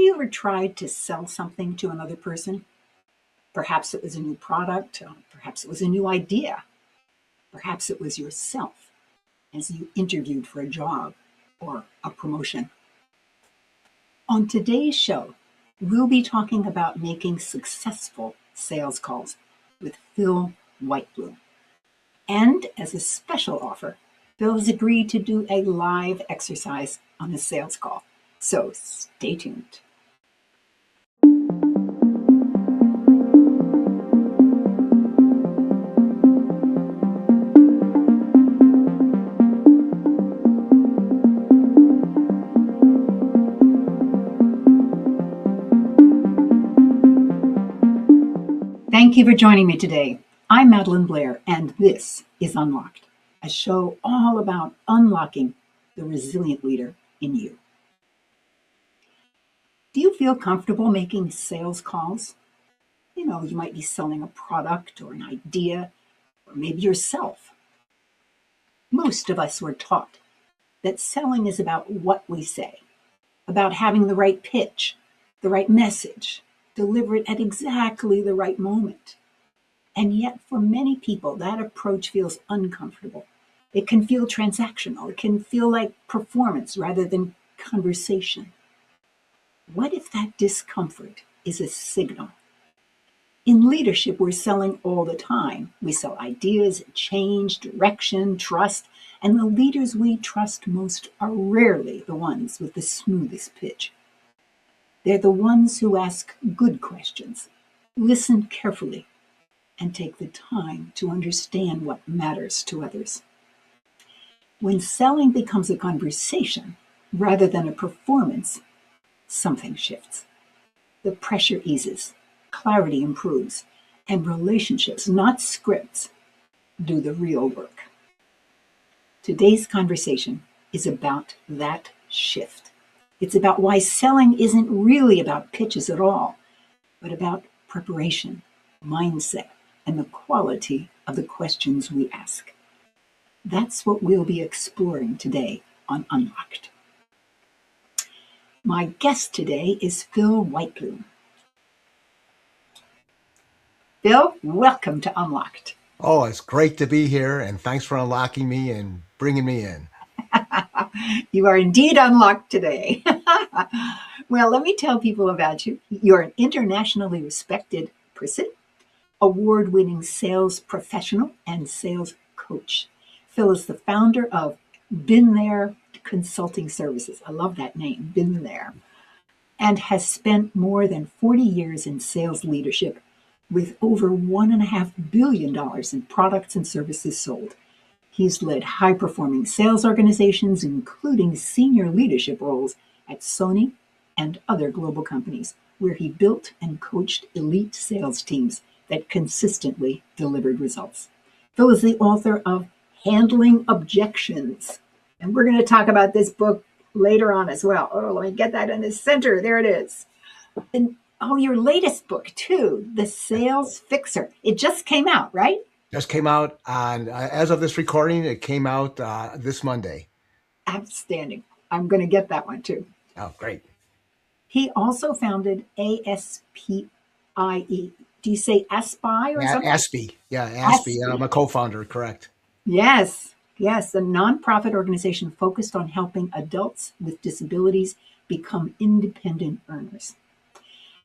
you ever tried to sell something to another person? Perhaps it was a new product, perhaps it was a new idea, perhaps it was yourself as you interviewed for a job or a promotion. On today's show, we'll be talking about making successful sales calls with Phil Whitebloom. And as a special offer, Phil has agreed to do a live exercise on a sales call. So stay tuned. Thank you for joining me today. I'm Madelyn Blair, and this is Unlocked, a show all about unlocking the resilient leader in you. Do you feel comfortable making sales calls? You might be selling a product or an idea, or maybe yourself. Most of us were taught that selling is about what we say, about having the right pitch, the right message, deliver it at exactly the right moment. And yet, for many people, that approach feels uncomfortable. It can feel transactional. It can feel like performance rather than conversation. What if that discomfort is a signal? In leadership, we're selling all the time. We sell ideas, change, direction, trust, and the leaders we trust most are rarely the ones with the smoothest pitch. They're the ones who ask good questions, listen carefully, and take the time to understand what matters to others. When selling becomes a conversation rather than a performance, something shifts. The pressure eases, clarity improves, and relationships, not scripts, do the real work. Today's conversation is about that shift. It's about why selling isn't really about pitches at all, but about preparation, mindset, and the quality of the questions we ask. That's what we'll be exploring today on Unlocked. My guest today is Phil Whitebloom. Phil, welcome to Unlocked. Oh, it's great to be here, and thanks for unlocking me and bringing me in. You are indeed unlocked today. Well, let me tell people about you. You're an internationally respected person, award-winning sales professional, and sales coach. Phil is the founder of Been There Consulting Services. I love that name, Been There, and has spent more than 40 years in sales leadership with over $1.5 billion in products and services sold. He's led high-performing sales organizations, including senior leadership roles at Sony and other global companies, where he built and coached elite sales teams that consistently delivered results. Phil is the author of Handling Objections, and we're going to talk about this book later on as well. Oh, let me get that in the center. There it is. And your latest book, too, The Sales Fixer. It just came out, right? Just came out on, as of this recording, it came out this Monday. Outstanding. I'm going to get that one too. Oh, great. He also founded ASPIE. Do you say ASPIE or something? ASPIE. Yeah, ASPIE. I'm a co-founder, correct. Yes, a nonprofit organization focused on helping adults with disabilities become independent earners.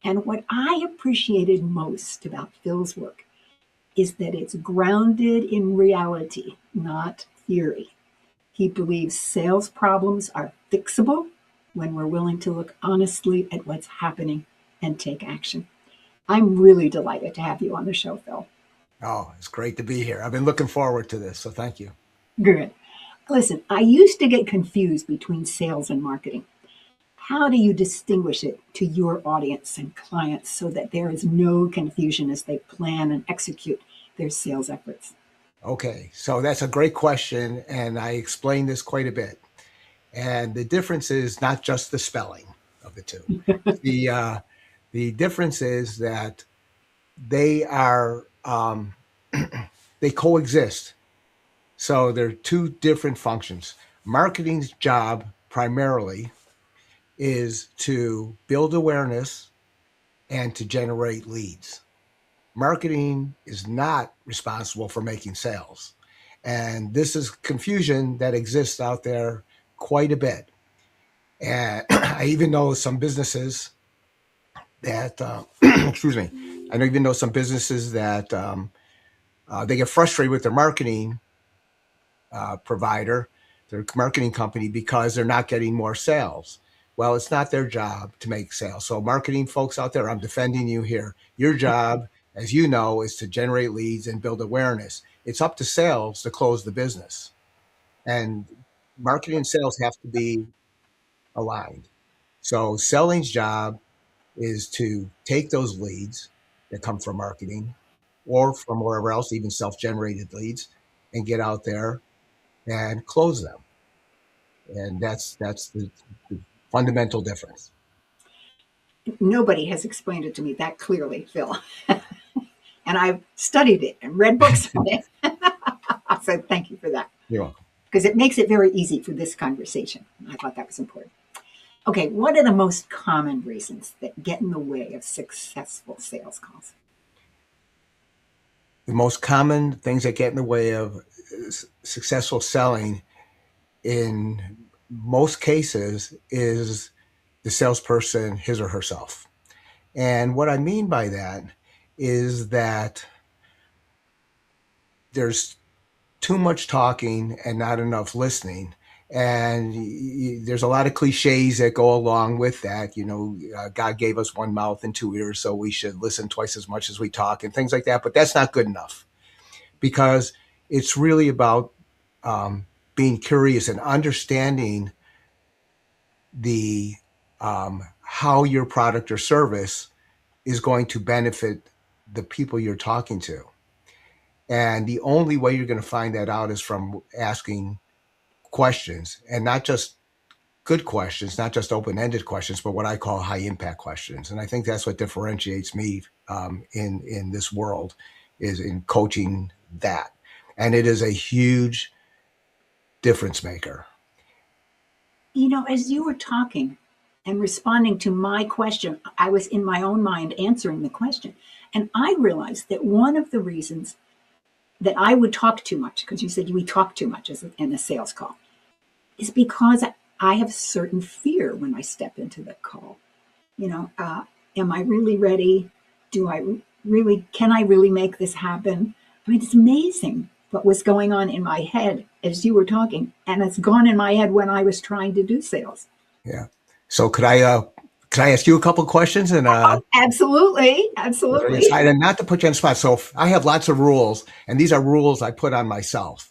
And what I appreciated most about Phil's work is that it's grounded in reality, not theory. He believes sales problems are fixable when we're willing to look honestly at what's happening and take action. I'm really delighted to have you on the show, Phil. Oh, it's great to be here. I've been looking forward to this, so thank you. Good. Listen, I used to get confused between sales and marketing. How do you distinguish it to your audience and clients so that there is no confusion as they plan and execute their sales efforts? Okay, so that's a great question, and I explained this quite a bit. And the difference is not just the spelling of the two. The difference is that they are they coexist. So they're two different functions. Marketing's job primarily is to build awareness and to generate leads. Marketing is not responsible for making sales. And this is confusion that exists out there quite a bit. And I even know some businesses that, excuse me, I even know some businesses that they get frustrated with their marketing provider, their marketing company, because they're not getting more sales. Well, it's not their job to make sales. So marketing folks out there, I'm defending you here. Your job, as you know, is to generate leads and build awareness. It's up to sales to close the business. And marketing and sales have to be aligned. So selling's job is to take those leads that come from marketing or from wherever else, even self-generated leads, and get out there and close them. And that's the fundamental difference. Nobody has explained it to me that clearly, Phil. And I've studied it and read books on it. So thank you for that. You're welcome. Because it makes it very easy for this conversation. I thought that was important. Okay, what are the most common reasons that get in the way of successful sales calls? The most common things that get in the way of successful selling in most cases is the salesperson, his or herself. And what I mean by that is that there's too much talking and not enough listening. And there's a lot of cliches that go along with that. You know, God gave us one mouth and two ears, so we should listen twice as much as we talk and things like that. But that's not good enough, because it's really about being curious and understanding the how your product or service is going to benefit the people you're talking to. And the only way you're going to find that out is from asking questions, and not just good questions, not just open-ended questions, but what I call high-impact questions. And I think that's what differentiates me in this world, is in coaching that. And it is a huge difference maker. You know, as you were talking and responding to my question, I was in my own mind answering the question. And I realized that one of the reasons that I would talk too much, because you said we talk too much in a sales call, is because I have certain fear when I step into the call. You know, am I really ready? Can I really make this happen? I mean, it's amazing what was going on in my head as you were talking, and it's gone in my head when I was trying to do sales. Yeah. So could I ask you a couple of questions? And Absolutely. And not to put you on the spot. So I have lots of rules, and these are rules I put on myself.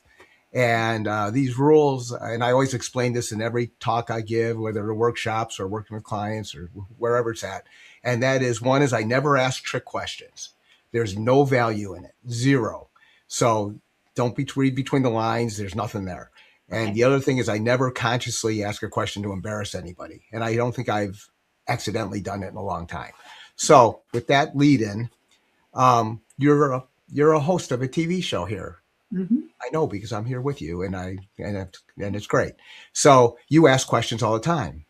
And these rules, and I always explain this in every talk I give, whether they're workshops or working with clients or wherever it's at. And that is, one is I never ask trick questions. There's no value in it, zero. So don't read between the lines. There's nothing there. And the other thing is, I never consciously ask a question to embarrass anybody. And I don't think I've accidentally done it in a long time. So with that lead in, you're a host of a TV show here. Mm-hmm. I know, because I'm here with you, and it's great. So you ask questions all the time.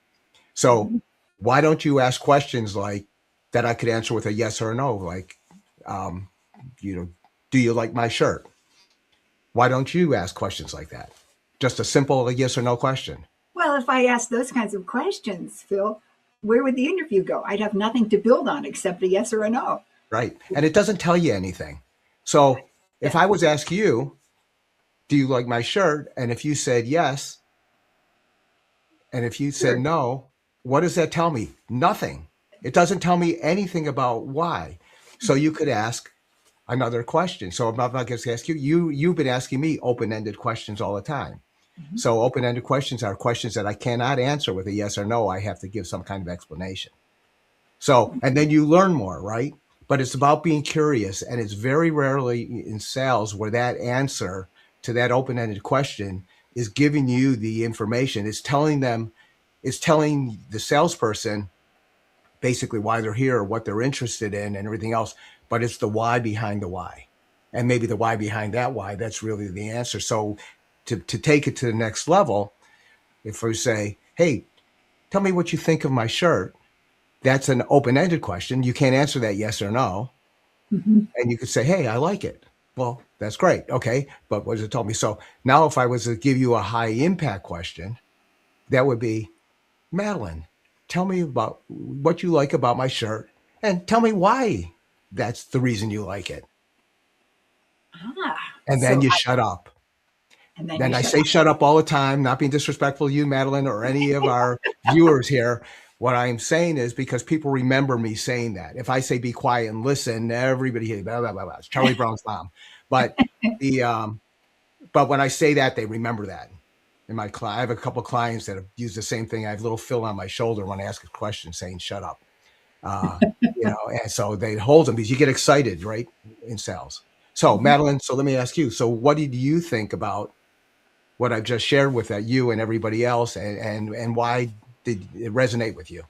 So why don't you ask questions like that I could answer with a yes or a no? Like, do you like my shirt? Why don't you ask questions like that? Just a simple yes or no question. Well, if I asked those kinds of questions, Phil, where would the interview go? I'd have nothing to build on except a yes or a no. Right. And it doesn't tell you anything. So if I was to ask you, do you like my shirt? And if you said yes, and if you said no, what does that tell me? Nothing. It doesn't tell me anything about why. So you could ask another question. So I'm not going to ask you, you've been asking me open-ended questions all the time. Mm-hmm. So open-ended questions are questions that I cannot answer with a yes or no. I have to give some kind of explanation. So, and then you learn more, right? But it's about being curious. And it's very rarely in sales where that answer to that open-ended question is giving you the information. It's telling the salesperson basically why they're here, or what they're interested in, and everything else. But it's the why behind the why. And maybe the why behind that why, that's really the answer. So to take it to the next level, if we say, hey, tell me what you think of my shirt. That's an open-ended question. You can't answer that yes or no. Mm-hmm. And you could say, hey, I like it. Well, that's great. Okay. But what does it tell me? So now if I was to give you a high impact question, that would be, Madelyn, tell me about what you like about my shirt and tell me why that's the reason you like it. Ah, And then you shut up. and then you And I shut say up. shut up all the time, not being disrespectful to you, Madelyn, or any of our viewers here. What I'm saying is because people remember me saying that. If I say be quiet and listen, everybody hears blah blah blah blah. It's Charlie Brown's mom. But but when I say that, they remember that. In my I have a couple of clients that have used the same thing. I have a little fill on my shoulder when I ask a question saying shut up. And so they hold them because you get excited, right, in sales. So Mm-hmm. Madelyn, so let me ask you. So what did you think about what I've just shared with you and everybody else, and why did it resonate with you?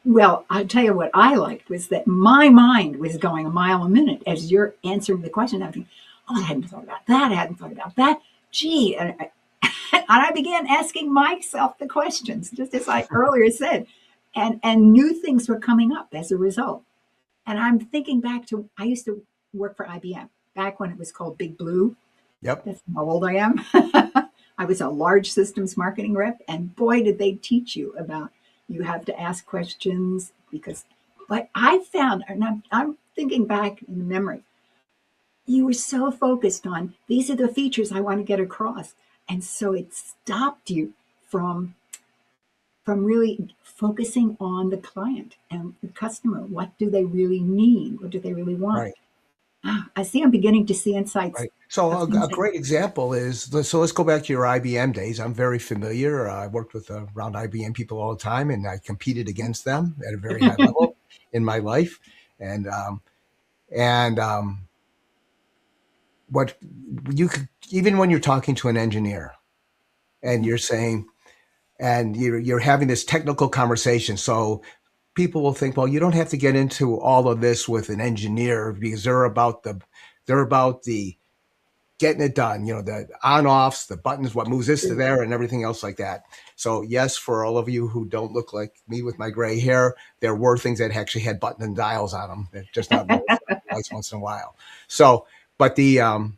Well, I'll tell you what I liked was that my mind was going a mile a minute as you're answering the question. I think, oh, I hadn't thought about that. I hadn't thought about that. Gee, and I began asking myself the questions, just as I earlier said, and new things were coming up as a result. And I'm thinking back to I used to work for IBM back when it was called Big Blue. Yep. That's how old I am. I was a large systems marketing rep, and boy, did they teach you about you have to ask questions because. But I found, and I'm thinking back in the memory, you were so focused on these are the features I want to get across, and so it stopped you from really focusing on the client and the customer. What do they really need? What do they really want? Right. I see. I'm beginning to see insights Right. So of a things that. great example is, so let's go back to your IBM days. I'm very familiar. I worked with around IBM people all the time, and I competed against them at a very high level in my life. And and what you could, even when you're talking to an engineer and you're saying, and you're having this technical conversation, so people will think, well, you don't have to get into all of this with an engineer because they're about the getting it done, the on-offs, the buttons, what moves this to there, and everything else like that. So yes, for all of you who don't look like me with my gray hair, there were things that actually had button and dials on them. They're just not lights once in a while. So, but the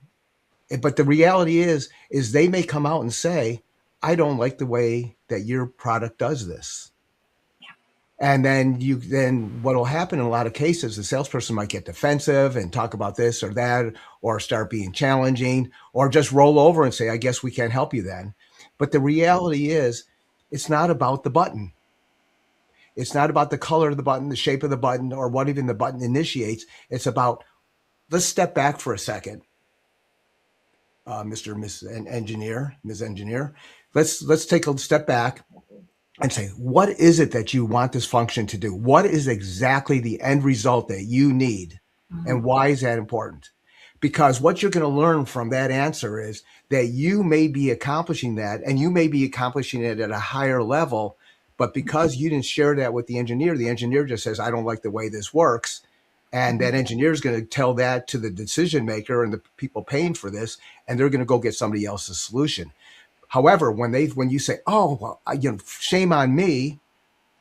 reality is they may come out and say, I don't like the way that your product does this. And then what will happen in a lot of cases, the salesperson might get defensive and talk about this or that, or start being challenging, or just roll over and say, I guess we can't help you then. But the reality is, it's not about the button. It's not about the color of the button, the shape of the button, or what even the button initiates. It's about, let's step back for a second, Mr. Miss Engineer, Ms. Engineer. Let's take a step back and say, what is it that you want this function to do? What is exactly the end result that you need? And why is that important? Because what you're going to learn from that answer is that you may be accomplishing that, and you may be accomplishing it at a higher level, but because you didn't share that with the engineer just says, I don't like the way this works. And that engineer is going to tell that to the decision maker and the people paying for this, and they're going to go get somebody else's solution. However, when you say, "Oh, well, shame on me,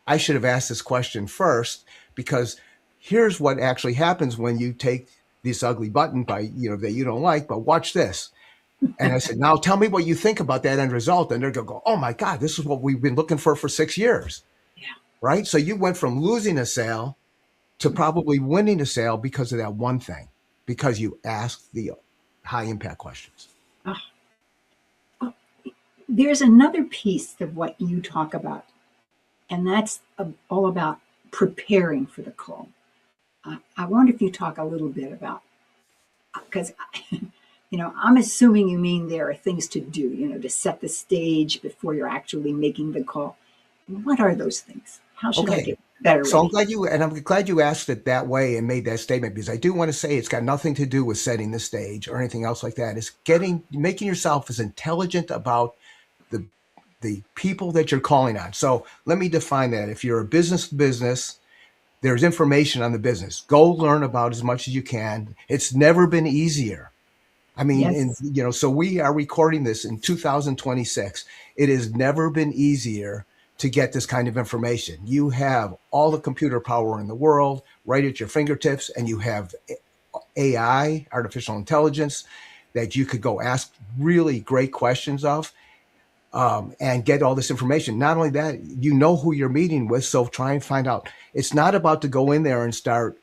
I should have asked this question first," because here's what actually happens when you take this ugly button that you don't like, but watch this. And I said, now tell me what you think about that end result. And they're going to go, oh my God, this is what we've been looking for 6 years. Yeah. Right. So you went from losing a sale to probably winning a sale because of that one thing, because you asked the high impact questions. There's another piece of what you talk about, and that's all about preparing for the call. I wonder if you talk a little bit about, because, I'm assuming you mean there are things to do, to set the stage before you're actually making the call. What are those things? How should I Okay. get better So ready? I'm glad you asked it that way and made that statement, because I do want to say it's got nothing to do with setting the stage or anything else like that. It's making yourself as intelligent about the people that you're calling on. So let me define that. If you're a business to business, there's information on the business. Go learn about as much as you can. It's never been easier. I mean, Yes. so we are recording this in 2026. It has never been easier to get this kind of information. You have all the computer power in the world right at your fingertips, and you have AI, artificial intelligence, that you could go ask really great questions of, and get all this information. Not only that, you know who you're meeting with, so try and find out. It's not about to go in there and start,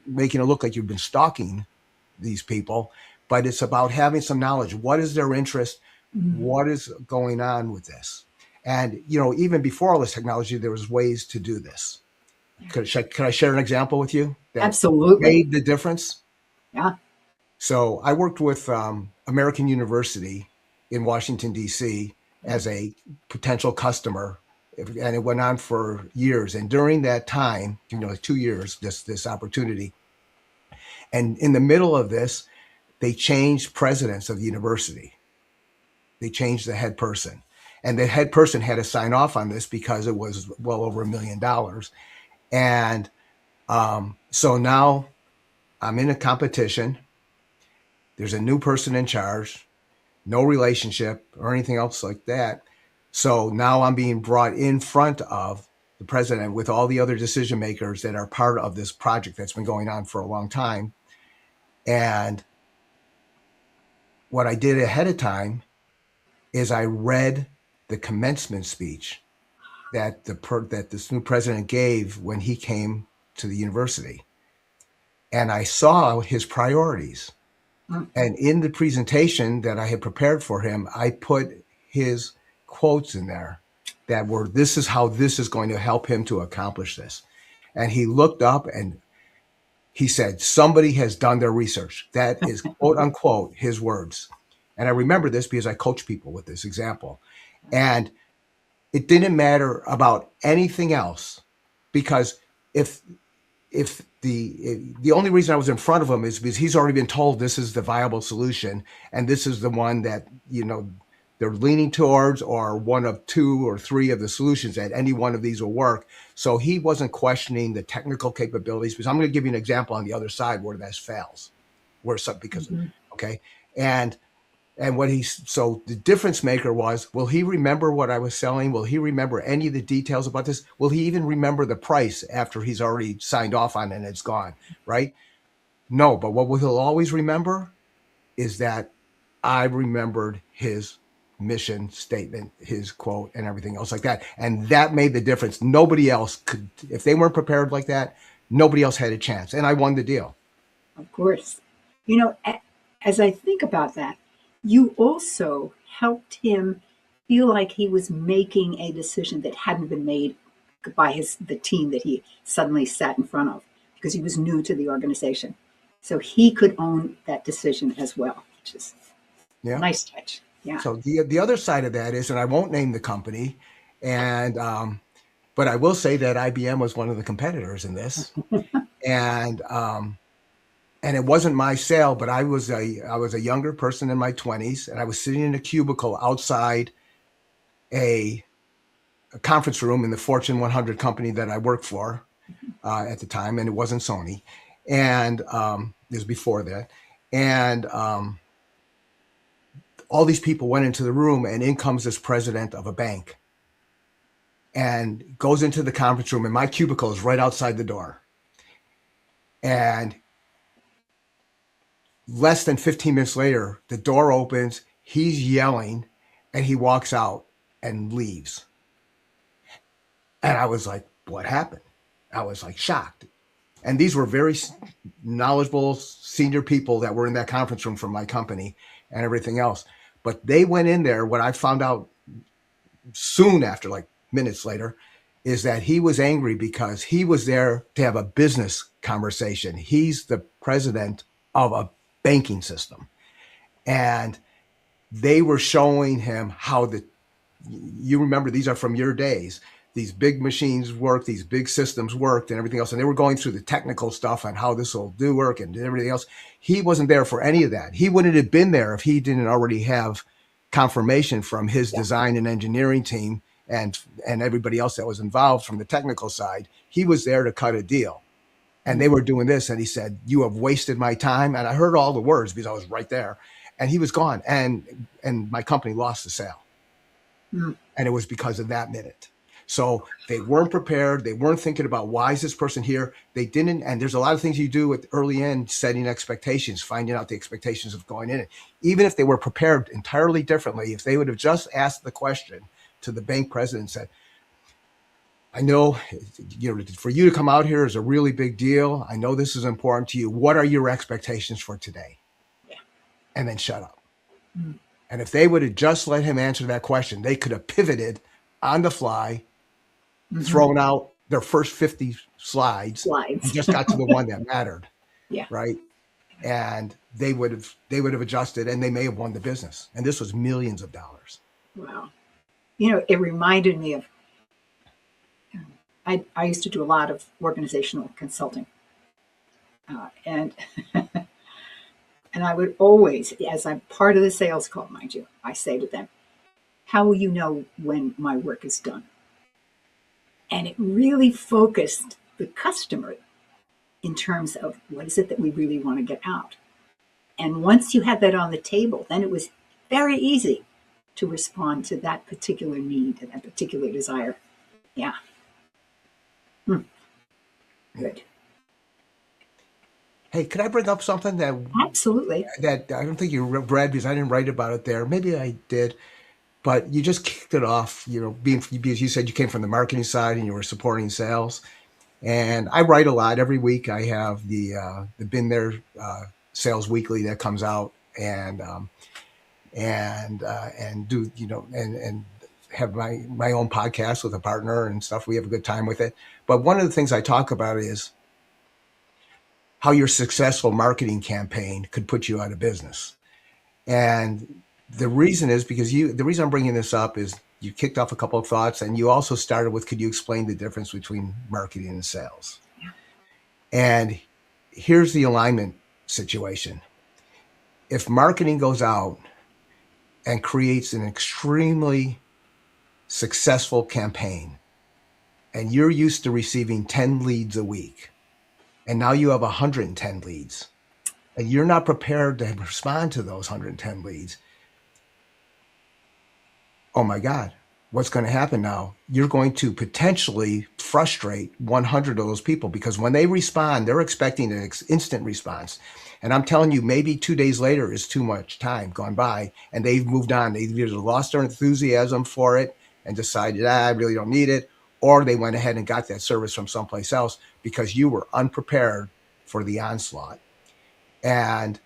making it look like you've been stalking these people, but it's about having some knowledge. What is their interest? What is going on with this? And, even before all this technology, there was ways to do this. Could I share an example with you that Absolutely made the difference? Yeah. So I worked with American University in Washington, D.C. as a potential customer, and it went on for years. And during that time, 2 years, this opportunity. And in the middle of this, they changed presidents of the university. They changed the head person. And the head person had to sign off on this because it was well over $1 million. And so now I'm in a competition. There's a new person in charge, no relationship or anything else like that. So now I'm being brought in front of the president with all the other decision makers that are part of this project that's been going on for a long time. And what I did ahead of time is I read the commencement speech that this new president gave when he came to the university. And I saw his priorities. And in the presentation that I had prepared for him, I put his quotes in there that were, this is how this is going to help him to accomplish this. And he looked up and he said, somebody has done their research. That is quote unquote his words. And I remember this because I coach people with this example. And it didn't matter about anything else, because if the only reason I was in front of him is because he's already been told this is the viable solution, and this is the one that, they're leaning towards, or one of 2 or 3 of the solutions, that any one of these will work. So he wasn't questioning the technical capabilities, because I'm going to give you an example on the other side where this fails, okay. And so the difference maker was, will he remember what I was selling? Will he remember any of the details about this? Will he even remember the price after he's already signed off on it and it's gone, right? No, but what he'll always remember is that I remembered his mission statement, his quote, and everything else like that. And that made the difference. Nobody else could, if they weren't prepared like that, nobody else had a chance. And I won the deal. Of course. As I think about that, you also helped him feel like he was making a decision that hadn't been made by the team that he suddenly sat in front of, because he was new to the organization. So he could own that decision as well, which is a nice touch. Yeah. So the other side of that is, and I won't name the company, and but I will say that IBM was one of the competitors in this, and it wasn't my sale, but I was a younger person in my 20s, and I was sitting in a cubicle outside a conference room in the Fortune 100 company that I worked for at the time, and it wasn't Sony, and it was before that, and all these people went into the room, and in comes this president of a bank, and goes into the conference room, and my cubicle is right outside the door, and less than 15 minutes later, the door opens, he's yelling, and he walks out and leaves. And I was like, what happened? I was like shocked. And these were very knowledgeable senior people that were in that conference room from my company and everything else. But they went in there. What I found out soon after, like minutes later, is that he was angry because he was there to have a business conversation. He's the president of a banking system. And they were showing him how you remember, these are from your days, these big machines work, these big systems worked and everything else. And they were going through the technical stuff on how this will do work and everything else. He wasn't there for any of that. He wouldn't have been there if he didn't already have confirmation from his design and engineering team and everybody else that was involved from the technical side. He was there to cut a deal. And they were doing this. And he said, you have wasted my time. And I heard all the words because I was right there. And he was gone. And my company lost the sale. Mm. And it was because of that minute. So they weren't prepared. They weren't thinking about, why is this person here? They didn't. And there's a lot of things you do at the early end, setting expectations, finding out the expectations of going in. Even if they were prepared entirely differently, if they would have just asked the question to the bank president and said, I know, for you to come out here is a really big deal. I know this is important to you. What are your expectations for today? Yeah. And then shut up. Mm. And if they would have just let him answer that question, they could have pivoted on the fly, thrown out their first 50 slides and just got to the one that mattered. Yeah. Right. And they would have adjusted, and they may have won the business. And this was millions of dollars. Wow. It reminded me of, I used to do a lot of organizational consulting. And and I would always, as I'm part of the sales call, mind you, I say to them, how will you know when my work is done? And it really focused the customer in terms of, what is it that we really want to get out? And once you had that on the table, then it was very easy to respond to that particular need and that particular desire. Yeah. Good. Hey, could I bring up something that Absolutely. that I don't think you read, because I didn't write about it there. Maybe I did, but you just kicked it off. Because you said you came from the marketing side and you were supporting sales. And I write a lot every week. I have the Been There Sales Weekly that comes out, and do and have my own podcast with a partner and stuff. We have a good time with it. But one of the things I talk about is how your successful marketing campaign could put you out of business. And the reason is because the reason I'm bringing this up is you kicked off a couple of thoughts, and you also started with, could you explain the difference between marketing and sales? Yeah. And here's the alignment situation. If marketing goes out and creates an extremely successful campaign, and you're used to receiving 10 leads a week, and now you have 110 leads, and you're not prepared to respond to those 110 leads, oh my God, what's going to happen now? You're going to potentially frustrate 100 of those people, because when they respond, they're expecting an instant response. And I'm telling you, maybe 2 days later is too much time gone by, and they've moved on. They've either lost their enthusiasm for it and decided, I really don't need it, or they went ahead and got that service from someplace else because you were unprepared for the onslaught. And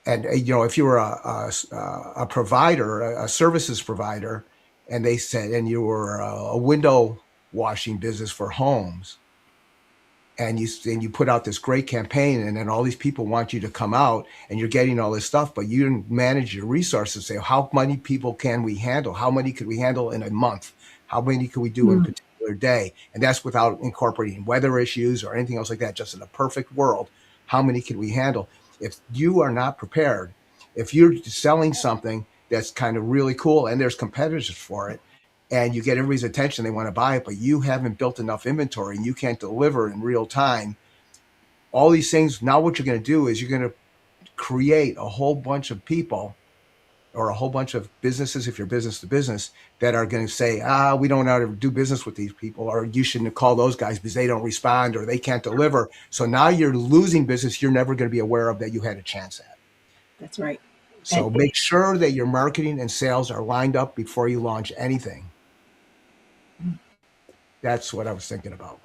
if you were a provider, a services provider, and they said, and you were a window washing business for homes, and you put out this great campaign, and then all these people want you to come out, and you're getting all this stuff, but you didn't manage your resources. Say, how many people can we handle? How many could we handle in a month? How many could we do in a particular day? And that's without incorporating weather issues or anything else like that. Just in a perfect world, how many could we handle? If you are not prepared, if you're selling something that's kind of really cool and there's competitors for it, and you get everybody's attention, they want to buy it, but you haven't built enough inventory and you can't deliver in real time, all these things, now what you're going to do is you're going to create a whole bunch of people, or a whole bunch of businesses, if you're business to business, that are going to say, we don't know how to do business with these people, or you shouldn't call those guys because they don't respond or they can't deliver. So now you're losing business you're never going to be aware of that you had a chance at. That's right. So make sure that your marketing and sales are lined up before you launch anything. That's what I was thinking about.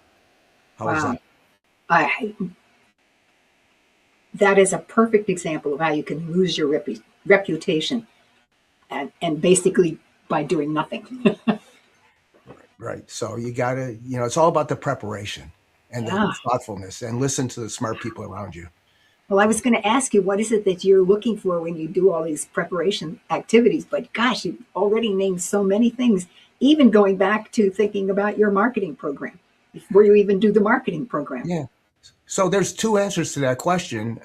How is that? That is a perfect example of how you can lose your reputation, and basically by doing nothing. Right. So you got to, it's all about the preparation and the thoughtfulness, and listen to the smart people around you. Well, I was going to ask you, what is it that you're looking for when you do all these preparation activities? But gosh, you've already named so many things, even going back to thinking about your marketing program before you even do the marketing program. Yeah. So there's two answers to that question.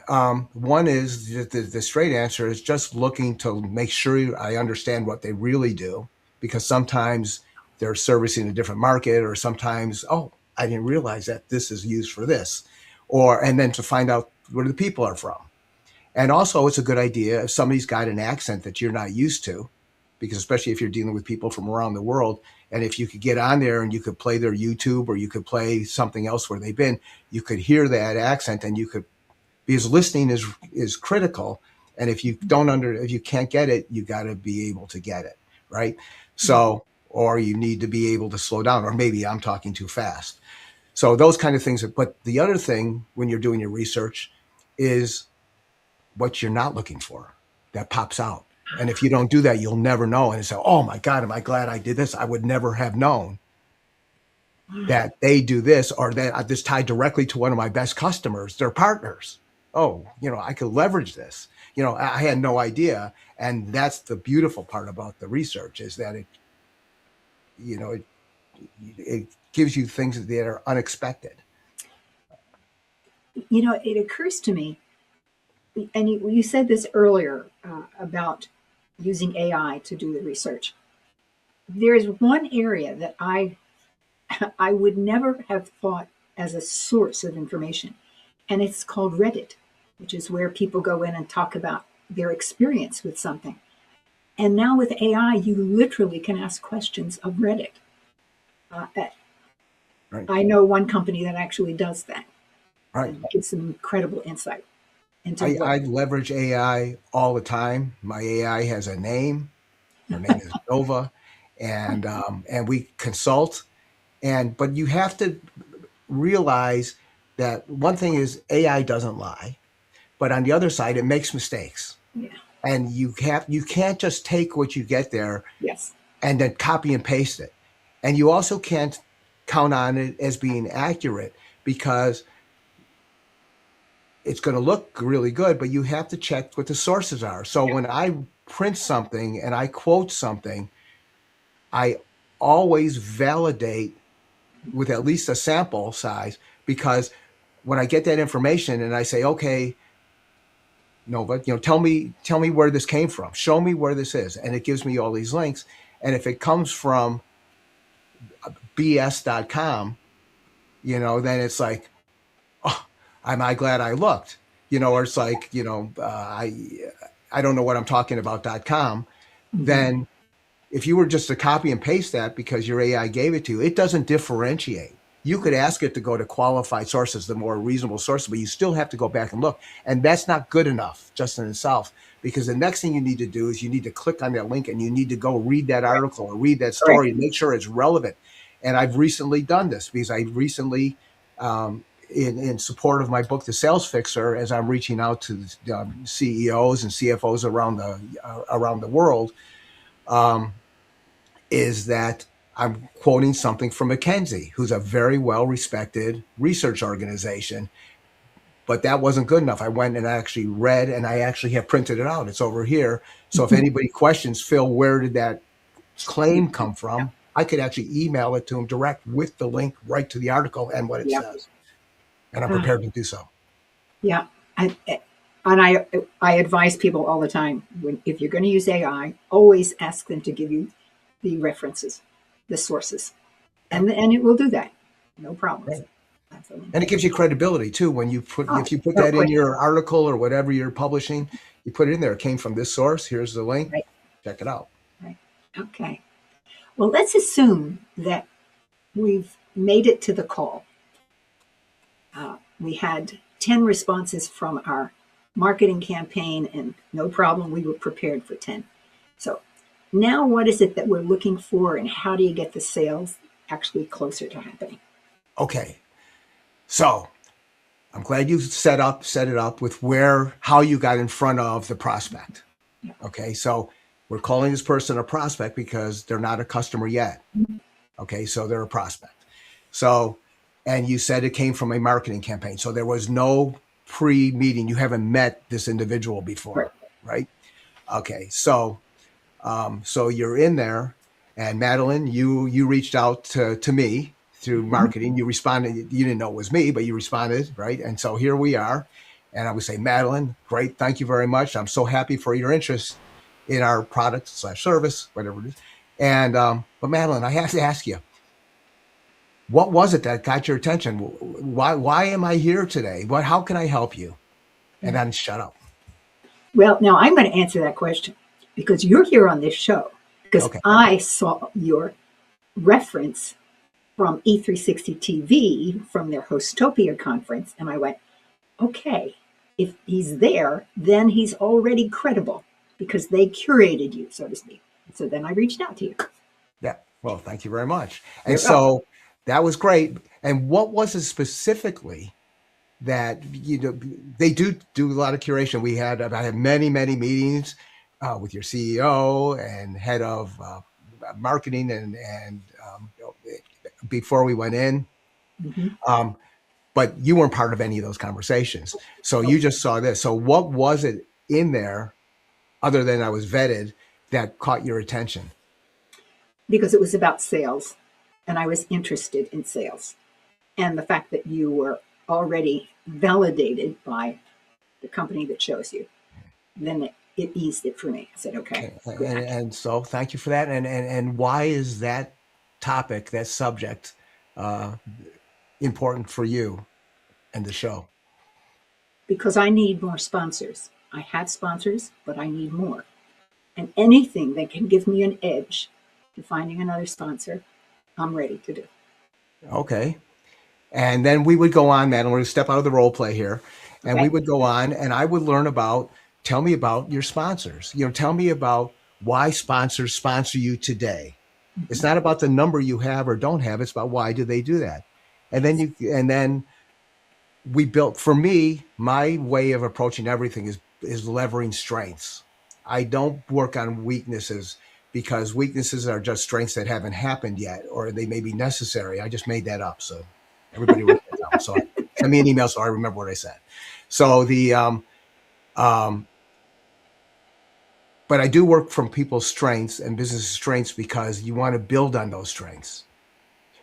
One is the straight answer is just looking to make sure I understand what they really do, because sometimes they're servicing a different market, or sometimes, I didn't realize that this is used for this, and then to find out where the people are from. And also, it's a good idea if somebody's got an accent that you're not used to, because especially if you're dealing with people from around the world, and if you could get on there and you could play their YouTube or you could play something else where they've been, you could hear that accent, and you could, because listening is critical. And if you if you can't get it, you got to be able to get it, right? So, or you need to be able to slow down, or maybe I'm talking too fast. So those kind of things. But the other thing when you're doing your research is what you're not looking for that pops out. And if you don't do that, you'll never know. And say, oh my God, am I glad I did this? I would never have known that they do this, or that this tied directly to one of my best customers, their partners. Oh, I could leverage this. I had no idea. And that's the beautiful part about the research, is that it gives you things that are unexpected. It occurs to me, and you said this earlier about using AI to do the research. There is one area that I would never have thought as a source of information, and it's called Reddit, which is where people go in and talk about their experience with something. And now with AI, you literally can ask questions of Reddit. Right. I know one company that actually does that. Right. And gives some incredible insight into I leverage AI all the time. My AI has a name. Her name is Nova, and we consult. But you have to realize that one thing is AI doesn't lie, but on the other side, it makes mistakes. Yeah. And you can't just take what you get there, Yes, and then copy and paste it. And you also can't count on it as being accurate, because it's going to look really good, but you have to check what the sources are. So when I print something and I quote something, I always validate with at least a sample size, because when I get that information and I say, okay, Nova, tell me where this came from. Show me where this is. And it gives me all these links. And if it comes from bs.com, then it's like, oh, am I glad I looked? Or it's like, I don't know what I'm talking about.com. Mm-hmm. Then if you were just to copy and paste that because your AI gave it to you, it doesn't differentiate. You could ask it to go to qualified sources, the more reasonable sources, but you still have to go back and look. And that's not good enough just in itself, because the next thing you need to do is you need to click on that link and you need to go read that article or read that story and make sure it's relevant. And I've recently done this because I recently, in support of my book, The Sales Fixer, as I'm reaching out to CEOs and CFOs around the world, is that I'm quoting something from McKinsey, who's a very well-respected research organization. But that wasn't good enough. I went and I actually read, and I actually have printed it out. It's over here. So if anybody questions, Phil, where did that claim come from? I could actually email it to them direct with the link right to the article and what it says. And I'm prepared to do so. Yeah. And I advise people all the time, if you're going to use AI, always ask them to give you the references, the sources, and it will do that. No problem. Right. And it gives you credibility too. When you if you put that in your article or whatever you're publishing, you put it in there. It came from this source. Here's the link. Right. Check it out. Right. Okay. Well, let's assume that we've made it to the call. We had 10 responses from our marketing campaign, and no problem, we were prepared for 10. So now what is it that we're looking for, and how do you get the sales actually closer to happening? Okay. So I'm glad you set it up with how you got in front of the prospect. Yeah. Okay. So we're calling this person a prospect because they're not a customer yet. Okay. So they're a prospect. So, and you said it came from a marketing campaign. So there was no pre-meeting. You haven't met this individual before, right? Okay. So you're in there, and Madelyn, you reached out to me through marketing. You responded. You didn't know it was me, but you responded, right? And so here we are. And I would say, Madelyn, great. Thank you very much. I'm so happy for your interest in our product/service, whatever it is. And, but Madelyn, I have to ask you, what was it that got your attention? Why am I here today? How can I help you? And then shut up. Well, now I'm going to answer that question because you're here on this show because Okay. I saw your reference from E360 TV from their Hostopia conference, and I went, okay, if he's there, then he's already credible because they curated you, so to speak. So then I reached out to you. Yeah. Well, thank you very much. And You're welcome. so that was great. And what was it specifically that, they do a lot of curation. I had many meetings with your CEO and head of marketing and before we went in. Mhm. But you weren't part of any of those conversations. So you just saw this. So what was it in there other than I was vetted that caught your attention? Because it was about sales, and I was interested in sales. And the fact that you were already validated by the company that chose you, then it eased it for me. I said, okay, good. And so thank you for that. And why is that topic, that subject, uh, important for you and the show? Because I need more sponsors. I have sponsors, but I need more. And anything that can give me an edge to finding another sponsor, I'm ready to do. Okay. And then we would go on, Matt, and we're going to step out of the role play here. And we Okay. would go on and I would learn tell me about your sponsors. Tell me about why sponsors sponsor you today. It's not about the number you have or don't have. It's about why do they do that? And then we built, for me, my way of approaching everything is levering strengths. I don't work on weaknesses because weaknesses are just strengths that haven't happened yet, or they may be necessary. I just made that up. So everybody wrote that down. So send me an email so I remember what I said. So but I do work from people's strengths and business strengths because you want to build on those strengths.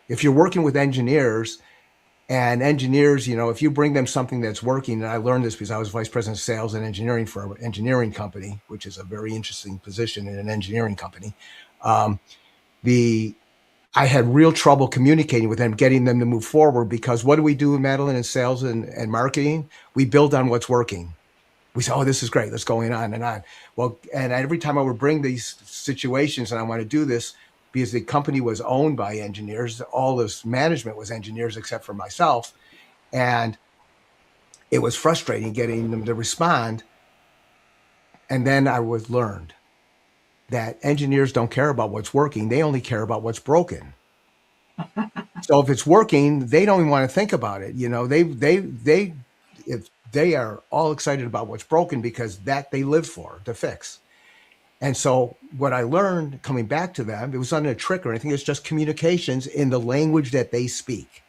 If you're working with engineers, if you bring them something that's working, and I learned this because I was vice president of sales and engineering for an engineering company, which is a very interesting position in an engineering company. I had real trouble communicating with them, getting them to move forward because what do we do, Madelyn, in sales and marketing? We build on what's working. We say, oh, this is great. Let's go on and on. Well, and every time I would bring these situations and I want to do this, because the company was owned by engineers, all this management was engineers except for myself. And it was frustrating getting them to respond. And then I was learned that engineers don't care about what's working. They only care about what's broken. So if it's working, they don't even want to think about it. If they are all excited about what's broken because that they live for to fix. And so what I learned coming back to them, it was not a trick or anything. It's just communications in the language that they speak.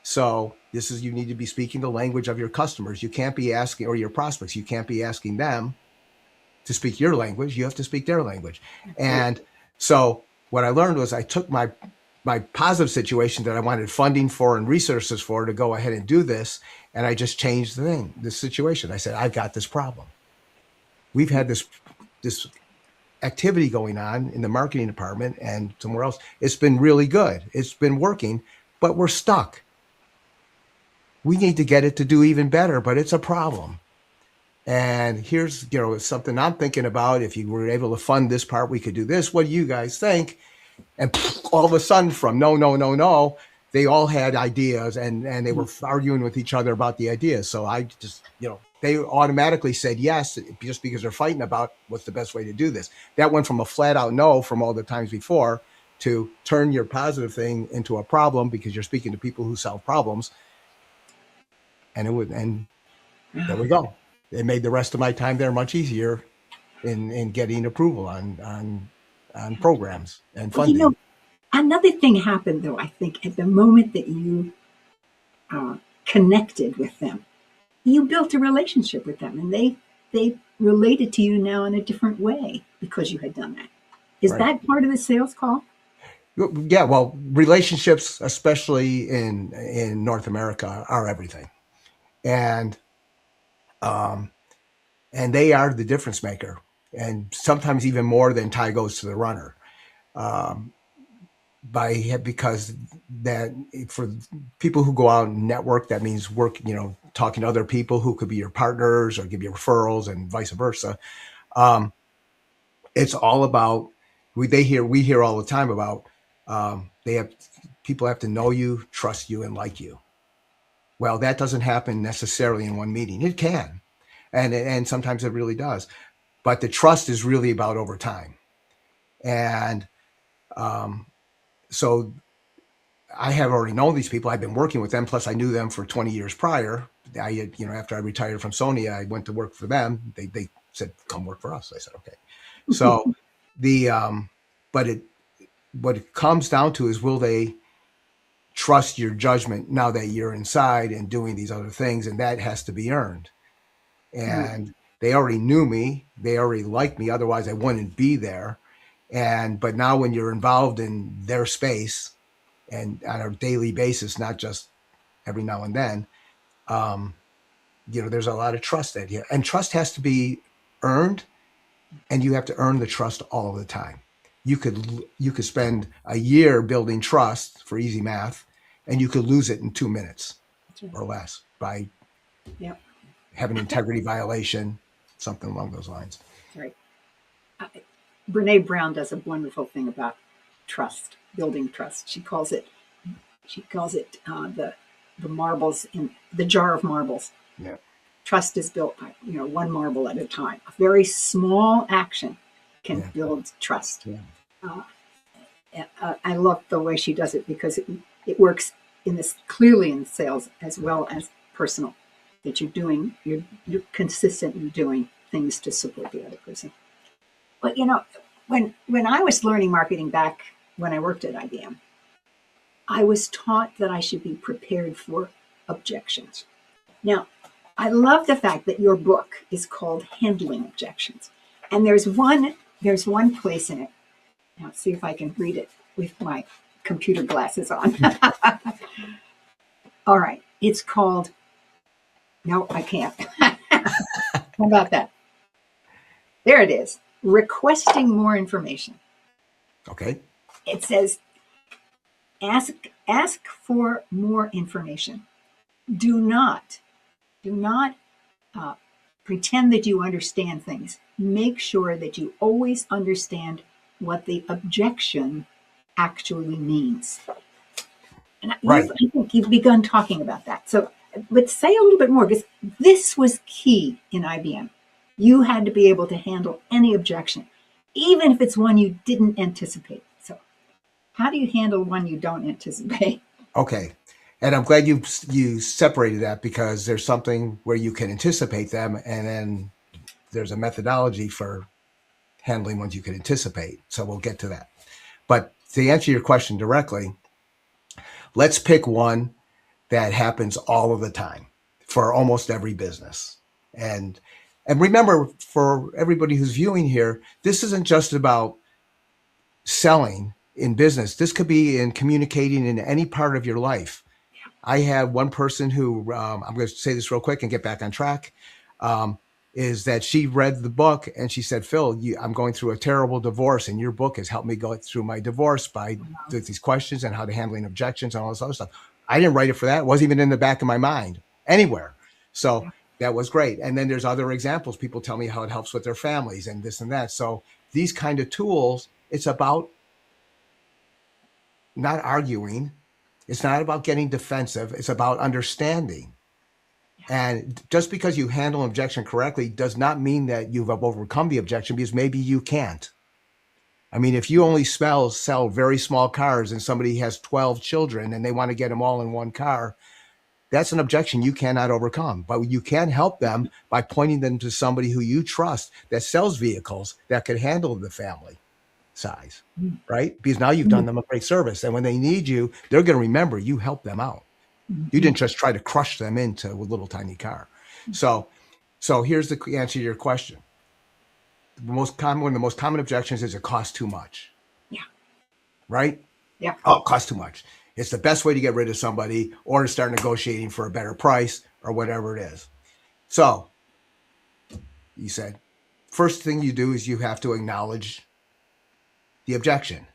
So you need to be speaking the language of your customers. You can't be asking, or your prospects, you can't be asking them to speak your language. You have to speak their language. And so what I learned was I took my positive situation that I wanted funding for and resources for to go ahead and do this. And I just changed the situation. I said, I've got this problem. We've had this activity going on in the marketing department and somewhere else. It's been really good. It's been working, but we're stuck. We need to get it to do even better, but it's a problem. And here's, something I'm thinking about. If you were able to fund this part, we could do this. What do you guys think? And all of a sudden from no, they all had ideas and they were arguing with each other about the ideas. So I just, they automatically said yes, just because they're fighting about what's the best way to do this. That went from a flat out no from all the times before to turn your positive thing into a problem because you're speaking to people who solve problems. And there we go. It made the rest of my time there much easier in getting approval on programs and Well, funding. another thing happened though, I think, at the moment that you connected with them, you built a relationship with them and they related to you now in a different way because you had done that. Is that part of the sales call? Yeah, well, relationships, especially in North America, are everything. And they are the difference maker, and sometimes even more than tie goes to the runner. Because that for people who go out and network, that means talking to other people who could be your partners or give you referrals and vice versa. It's all about we hear all the time about people have to know you, trust you, and like you. Well, that doesn't happen necessarily in one meeting. It can, and sometimes it really does. But the trust is really about over time. And so I have already known these people. I've been working with them. Plus, I knew them for 20 years prior. After I retired from Sony, I went to work for them. They said, "Come work for us." I said, "Okay." So what it comes down to is, will they trust your judgment now that you're inside and doing these other things? And that has to be earned. And they already knew me. They already liked me. Otherwise, I wouldn't be there. But now when you're involved in their space and on a daily basis, not just every now and then, there's a lot of trust that here. And trust has to be earned, and you have to earn the trust all the time. You could spend a year building trust for easy math, and you could lose it in 2 minutes or less by having an integrity violation, something along those lines. Right. Brene Brown does a wonderful thing about trust, building trust. She calls it the marbles in the jar of marbles. Yeah. Trust is built by one marble at a time. A very small action can build trust. Yeah. I love the way she does it, because it works clearly in sales as well as personal. That you're consistently doing things to support the other person. But when I was learning marketing back when I worked at IBM, I was taught that I should be prepared for objections. Now, I love the fact that your book is called Handling Objections. And there's one place in it. Now, see if I can read it with my computer glasses on. All right. It's called, no, I can't. How about that? There it is. Requesting more information. Okay. It says, ask for more information. Do not pretend that you understand things. Make sure that you always understand what the objection actually means. And I think you've begun talking about that. So, but say a little bit more, because this was key in IBM. You had to be able to handle any objection, even if it's one you didn't anticipate. So how do you handle one you don't anticipate? Okay. And I'm glad you separated that, because there's something where you can anticipate them, and then there's a methodology for handling ones you can anticipate. So we'll get to that. But to answer your question directly, let's pick one that happens all of the time for almost every business. And remember, for everybody who's viewing here, this isn't just about selling in business. This could be in communicating in any part of your life. I have one person who, I'm going to say this real quick and get back on track, is that she read the book and she said, "Phil, I'm going through a terrible divorce, and your book has helped me go through my divorce by these questions and how to handling objections and all this other stuff." I didn't write it for that. It wasn't even in the back of my mind anywhere. So that was great. And then there's other examples. People tell me how it helps with their families and this and that. So these kind of tools, it's about not arguing. It's not about getting defensive. It's about understanding. And just because you handle an objection correctly does not mean that you've overcome the objection, because maybe you can't. I mean, if you only sell very small cars and somebody has 12 children and they want to get them all in one car, that's an objection you cannot overcome. But you can help them by pointing them to somebody who you trust that sells vehicles that could handle the family size, right? Because now you've done them a great service. And when they need you, they're going to remember you helped them out. You didn't just try to crush them into a little tiny car. So here's the answer to your question. One of the most common objections is it costs too much. Yeah. Right? Yeah. Oh, it costs too much. It's the best way to get rid of somebody, or to start negotiating for a better price, or whatever it is. So you said, first thing you do is you have to acknowledge the objection.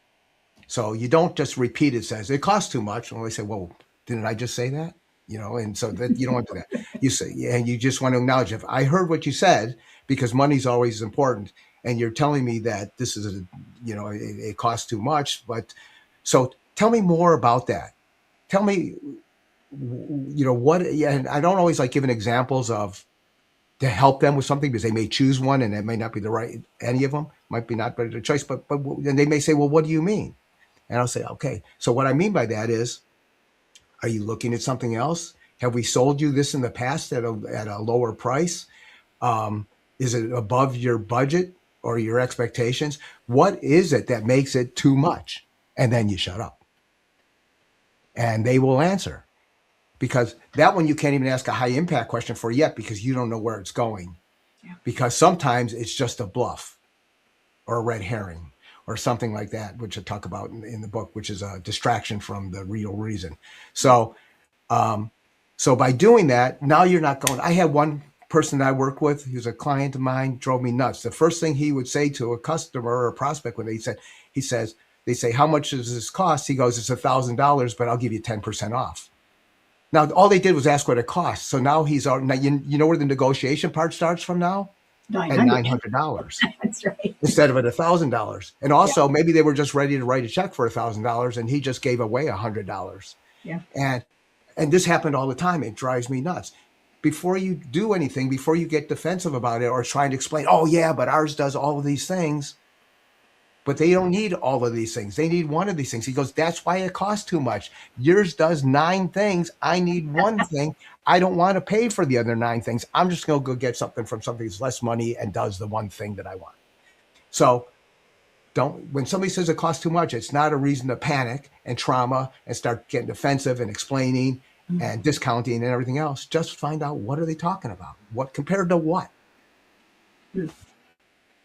So you don't just repeat it says it costs too much. And they say, well, didn't I just say that? And so that you don't want to do that. You say, and you just want to acknowledge, if I heard what you said, because money's always important. and you're telling me that this is it costs too much. But so tell me more about that. Tell me, what? Yeah, and I don't always like giving examples of to help them with something because they may choose one and it may not be the right. Any of them might be not the choice, but then they may say, well, what do you mean? And I'll say, okay. So what I mean by that is, are you looking at something else? Have we sold you this in the past at a lower price? Is it above your budget or your expectations? What is it that makes it too much? And then you shut up. And they will answer. Because that one you can't even ask a high impact question for yet because you don't know where it's going. Yeah. Because sometimes it's just a bluff or a red herring or something like that, which I talk about in the book, which is a distraction from the real reason. So by doing that, now you're not going. I had one person that I work with, he was a client of mine, drove me nuts. The first thing he would say to a customer or a prospect when they say, how much does this cost? He goes, it's $1,000, but I'll give you 10% off. Now, all they did was ask what it costs. So now you know where the negotiation part starts from now? $900. That's right. Instead of $1,000. And also maybe they were just ready to write a check for $1,000 and he just gave away $100. Yeah. And this happened all the time. It drives me nuts. Before you do anything, before you get defensive about it or trying to explain, oh yeah, but ours does all of these things. But they don't need all of these things. They need one of these things. He goes, that's why it costs too much. Yours does 9 things. I need one thing. I don't want to pay for the other 9 things. I'm just going to go get something from something that's less money and does the one thing that I want. So when somebody says it costs too much, it's not a reason to panic and trauma and start getting defensive and explaining and discounting and everything else. Just find out, what are they talking about? What compared to what?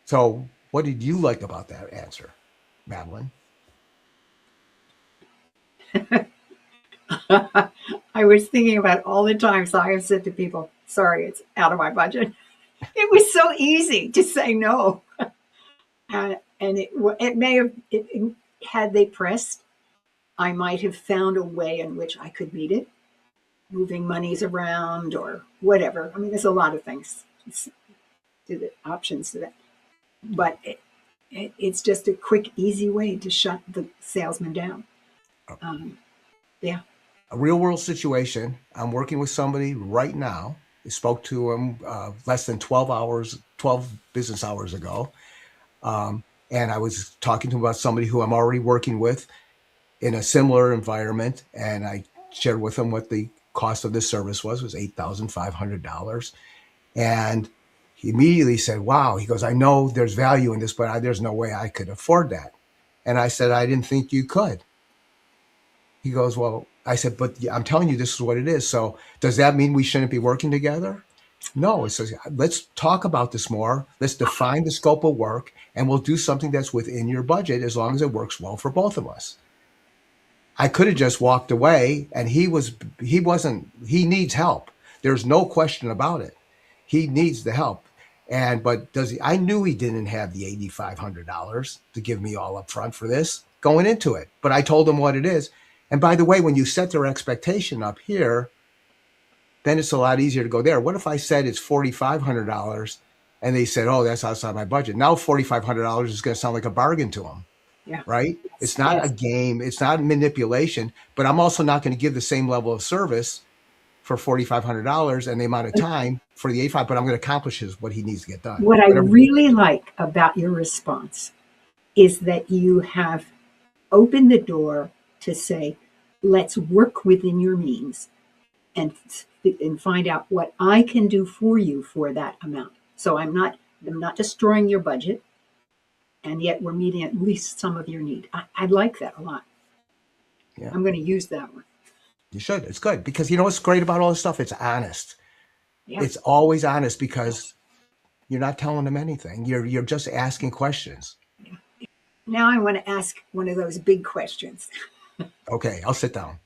So what did you like about that answer, Madelyn? I was thinking about all the times I have said to people, sorry, it's out of my budget. It was so easy to say no. And it may have, had they pressed, I might have found a way in which I could meet it, moving monies around or whatever. I mean, there's a lot of things to the options to that. But it's just a quick, easy way to shut the salesman down. A real world situation. I'm working with somebody right now. I spoke to him less than 12 business hours ago. And I was talking to him about somebody who I'm already working with in a similar environment. And I shared with him what the cost of this service was $8,500. And he immediately said, wow, he goes, I know there's value in this, but there's no way I could afford that. And I said, I didn't think you could. He goes, well, I said, but I'm telling you, this is what it is. So does that mean we shouldn't be working together? No, it says, let's talk about this more. Let's define the scope of work and we'll do something that's within your budget as long as it works well for both of us. I could have just walked away and he needs help. There's no question about it. He needs the help. I knew he didn't have the $8,500 to give me all up front for this going into it, but I told him what it is. And by the way, when you set their expectation up here, then it's a lot easier to go there. What if I said it's $4,500 and they said, oh, that's outside my budget. Now $4,500 is going to sound like a bargain to them. Yeah. Right? It's not a game. It's not manipulation, but I'm also not going to give the same level of service for $4,500 and the amount of time for the $8,500, but I'm going to accomplish what he needs to get done. What I really like about your response is that you have opened the door to say, let's work within your means and find out what I can do for you for that amount. So I'm not destroying your budget, and yet we're meeting at least some of your need. I like that a lot. Yeah. I'm going to use that one. You should. It's good because you know what's great about all this stuff? It's honest. Yeah. It's always honest because you're not telling them anything. You're just asking questions. Yeah. Now I want to ask one of those big questions. Okay, I'll sit down.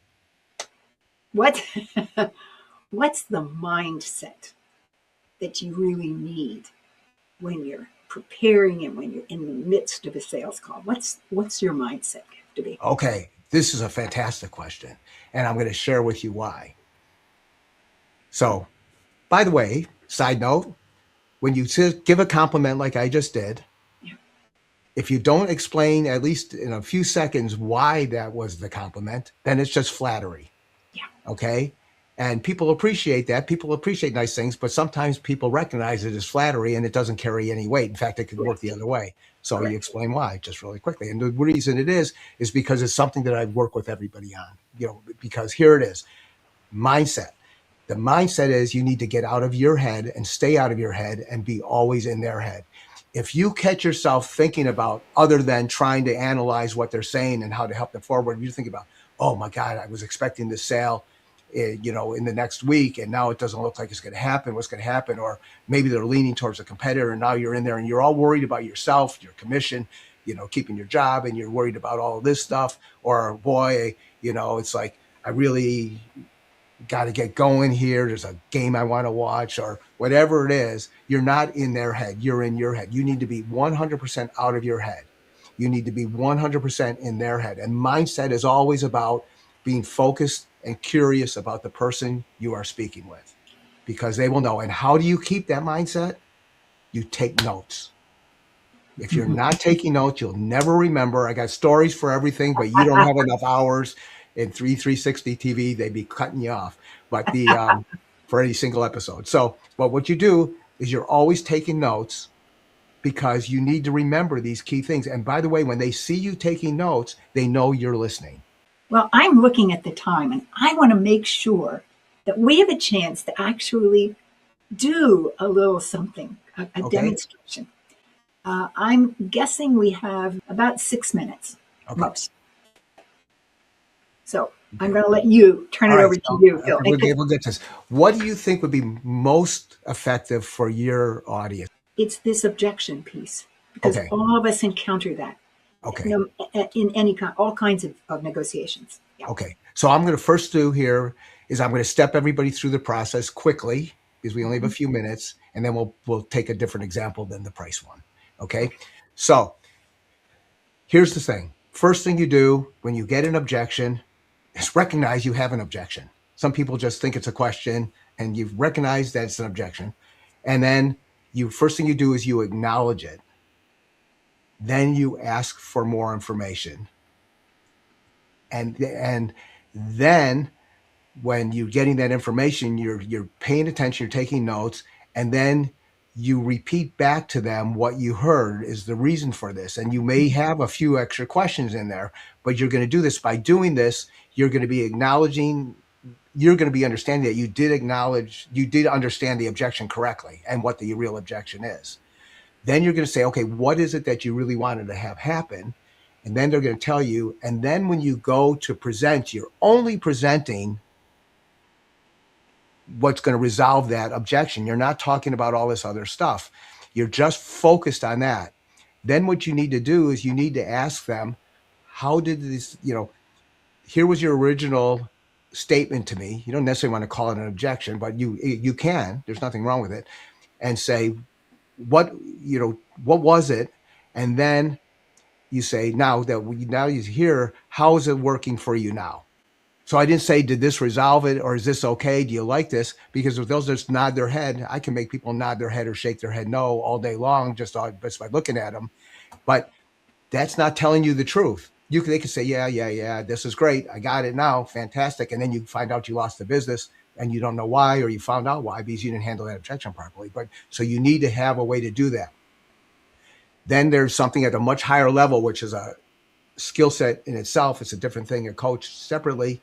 What's the mindset that you really need when you're preparing and when you're in the midst of a sales call? What's your mindset have to be? Okay, this is a fantastic question, and I'm going to share with you why. So, by the way, side note, when you give a compliment like I just did, If you don't explain at least in a few seconds why that was the compliment, then it's just flattery. Yeah. Okay. And people appreciate that. People appreciate nice things, but sometimes people recognize it as flattery and it doesn't carry any weight. In fact, it could work the other way. So you explain why just really quickly. And the reason it is because it's something that I work with everybody on, because here it is. Mindset. The mindset is you need to get out of your head and stay out of your head and be always in their head. If you catch yourself thinking about other than trying to analyze what they're saying and how to help them forward, you think about, oh my God, I was expecting this sale, in the next week, and now it doesn't look like it's going to happen. What's going to happen? Or maybe they're leaning towards a competitor, and now you're in there and you're all worried about yourself, your commission, keeping your job, and you're worried about all of this stuff. Or boy, it's like, I really got to get going here. There's a game I want to watch or whatever it is. You're not in their head. You're in your head. You need to be 100% out of your head. You need to be 100% in their head. And mindset is always about being focused and curious about the person you are speaking with, because they will know. And how do you keep that mindset? You take notes. If you're not taking notes, you'll never remember. I got stories for everything, but you don't have enough hours in 360 TV. They'd be cutting you off, but for any single episode. So, but what you do is you're always taking notes, because you need to remember these key things. And by the way, when they see you taking notes, they know you're listening. Well, I'm looking at the time, and I want to make sure that we have a chance to actually do a little something, a demonstration. I'm guessing we have about 6 minutes, most. So I'm going to let you turn it over to you, Phil. We'll get to this. What do you think would be most effective for your audience? It's this objection piece, because all of us encounter that. In all kinds of negotiations. Yeah. Okay. So I'm going to first do here is I'm going to step everybody through the process quickly, because we only have a few minutes, and then we'll take a different example than the price one. Okay. So here's the thing. First thing you do when you get an objection is recognize you have an objection. Some people just think it's a question, and you've recognized that it's an objection. And then first thing you do is you acknowledge it. Then you ask for more information. And then when you're getting that information, you're paying attention, you're taking notes, and then you repeat back to them what you heard is the reason for this. And you may have a few extra questions in there, but you're going to do this. By doing this, you're going to be acknowledging, you're going to be understanding that you did understand the objection correctly and what the real objection is. Then you're going to say, okay, what is it that you really wanted to have happen? And then they're going to tell you. And then when you go to present, you're only presenting what's going to resolve that objection. You're not talking about all this other stuff. You're just focused on that. Then what you need to do is you need to ask them, how did this, here was your original statement to me. You don't necessarily want to call it an objection, but you can, there's nothing wrong with it, and say, what was it? And then you say, now you're here, how is it working for you now? So I didn't say, did this resolve it, or is this okay? Do you like this? Because if those just nod their head, I can make people nod their head or shake their head no all day long just by looking at them. But that's not telling you the truth. They could say, yeah, this is great. I got it now. Fantastic. And then you find out you lost the business and you don't know why, or you found out why because you didn't handle that objection properly. But so you need to have a way to do that. Then there's something at a much higher level, which is a skill set in itself. It's a different thing, a coach separately,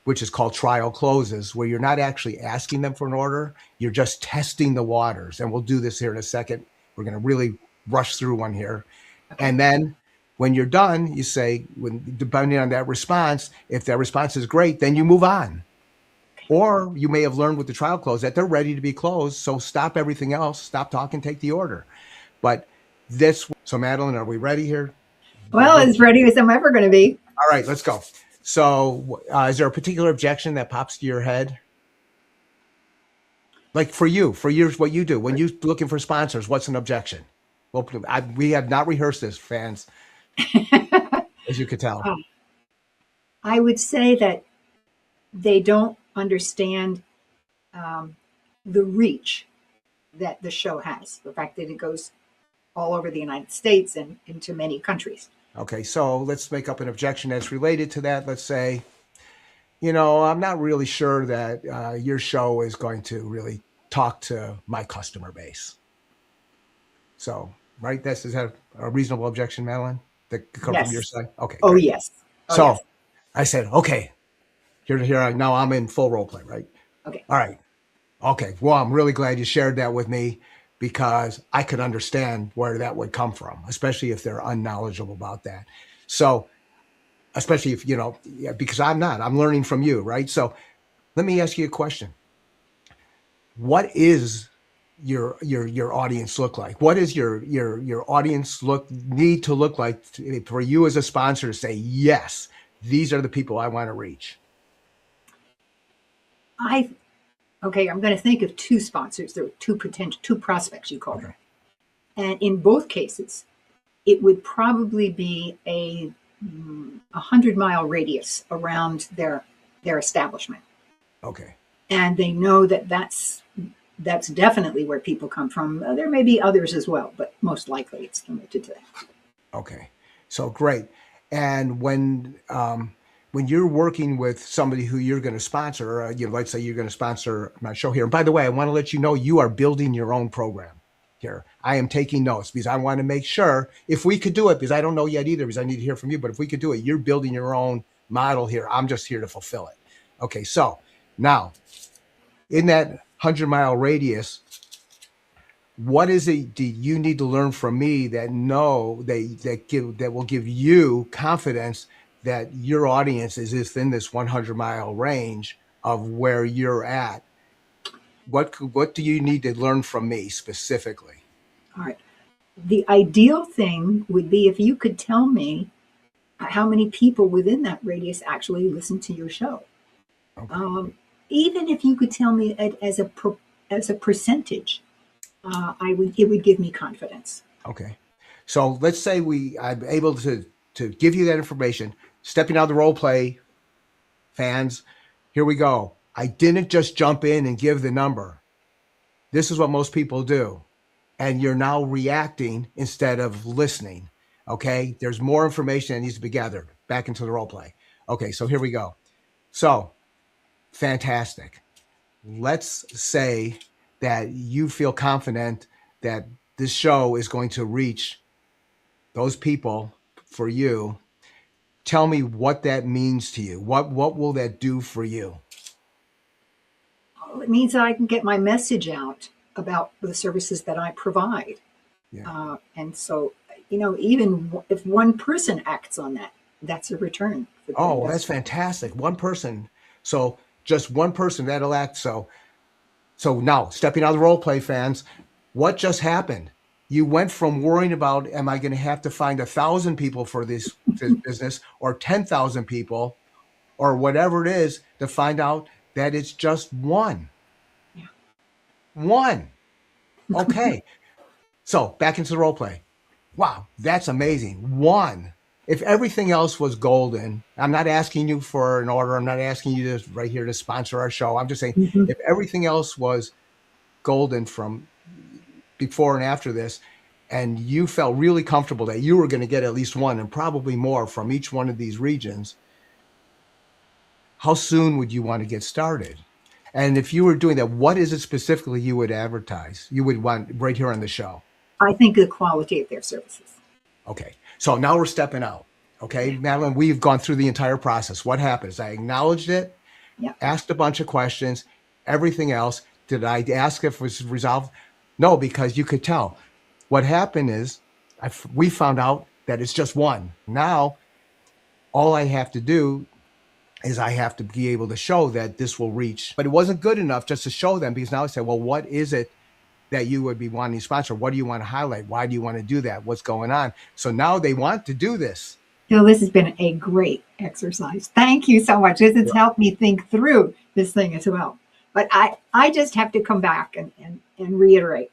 which is called trial closes, where you're not actually asking them for an order. You're just testing the waters. And we'll do this here in a second. We're going to really rush through one here. Okay. And then when you're done, you say, depending on that response, if that response is great, then you move on. Or you may have learned with the trial close that they're ready to be closed. So stop everything else, stop talking, take the order. But so Madelyn, are we ready here? Well, as ready as I'm ever going to be. All right, let's go. So is there a particular objection that pops to your head? Like for yours, what you do when you're looking for sponsors, what's an objection? Well, we have not rehearsed this, fans, as you could tell. I would say that they don't understand the reach that the show has. The fact that it goes all over the United States and into many countries. Okay, so let's make up an objection that's related to that. Let's say, I'm not really sure that your show is going to really talk to my customer base. So, right, is that a reasonable objection, Madelyn, that could come from your Yes. side? Okay, Oh, great. yes. Oh, So yes. I said, okay, here, now I'm in full role play, right? Okay. All right. Okay. Well, I'm really glad you shared that with me because I could understand where that would come from, especially if they're unknowledgeable about that. So, especially if, because I'm learning from you, right? So let me ask you a question. What is your audience look like? What is your audience need to look like for you as a sponsor to say, yes, these are the people I want to reach? Okay, I'm going to think of two sponsors. There were two prospects, you call them. Okay. And in both cases, it would probably be a 100-mile radius around their establishment. Okay. And they know that that's definitely where people come from. There may be others as well, but most likely it's limited to that. Okay. So great. And when you're working with somebody who you're going to sponsor, let's say you're going to sponsor my show here. And by the way, I want to let you know you are building your own program here. I am taking notes because I want to make sure if we could do it, because I don't know yet either, because I need to hear from you. But if we could do it, you're building your own model here. I'm just here to fulfill it. Okay. So now in that 100-mile radius, what is it do you need to learn from me that will give you confidence that your audience is within this 100-mile range of where you're at? What do you need to learn from me specifically? All right. The ideal thing would be if you could tell me how many people within that radius actually listen to your show. Okay. Even if you could tell me as a percentage, it would give me confidence. Okay. So let's say I'm able to give you that information. Stepping out of the role play, fans, here we go. I didn't just jump in and give the number. This is what most people do. And you're now reacting instead of listening. Okay. There's more information that needs to be gathered back into the role play. Okay. So here we go. So fantastic. Let's say that you feel confident that this show is going to reach those people for you. Tell me what that means to you. What will that do for you? It means that I can get my message out about the services that I provide. Yeah. And so, even if one person acts on that, that's a return. Oh, that's fantastic. One person. So just one person that'll act. So now stepping out of the role play, fans, what just happened? You went from worrying about, am I going to have to find 1,000 people for this business or 10,000 people or whatever it is to find out that it's just one. Yeah. One. Okay. So back into the role play. Wow, that's amazing. One. If everything else was golden, I'm not asking you for an order. I'm not asking you to right here to sponsor our show. I'm just saying if everything else was golden from before and after this, and you felt really comfortable that you were going to get at least one and probably more from each one of these regions, how soon would you want to get started? And if you were doing that, what is it specifically you would advertise? You would want right here on the show? I think the quality of their services. Okay. So now we're stepping out. Okay, Madelyn, we've gone through the entire process. What happens? I acknowledged it, asked a bunch of questions, everything else. Did I ask if it was resolved? No, because you could tell. What happened is we found out that it's just one. Now, all I have to do is I have to be able to show that this will reach. But it wasn't good enough just to show them, because now I said, well, what is it that you would be wanting to sponsor? What do you want to highlight? Why do you want to do that? What's going on? So now they want to do this. Phil, this has been a great exercise. Thank you so much. This has helped me think through this thing as well. But I just have to come back and reiterate.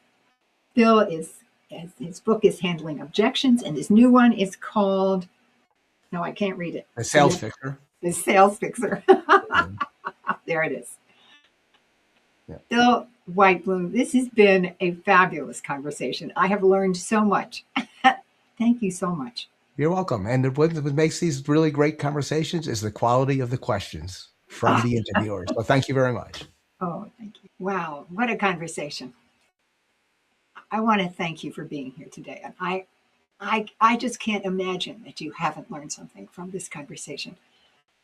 Phil his book is Handling Objections, and his new one is called, no, I can't read it. The Sales Fixer. The Sales Fixer. There it is. Yeah. Phil, Whitebloom, this has been a fabulous conversation. I have learned so much. Thank you so much. You're welcome. And what makes these really great conversations is the quality of the questions from the interviewers. So thank you very much. Oh, thank you. Wow, what a conversation. I want to thank you for being here today. And I just can't imagine that you haven't learned something from this conversation,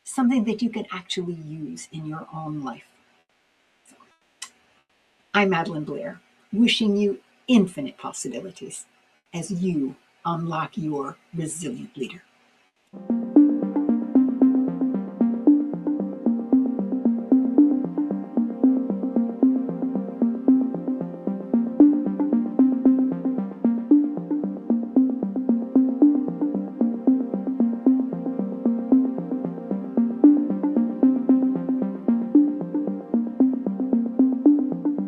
something that you can actually use in your own life. So, I'm Madelyn Blair, wishing you infinite possibilities as you unlock your resilient leader.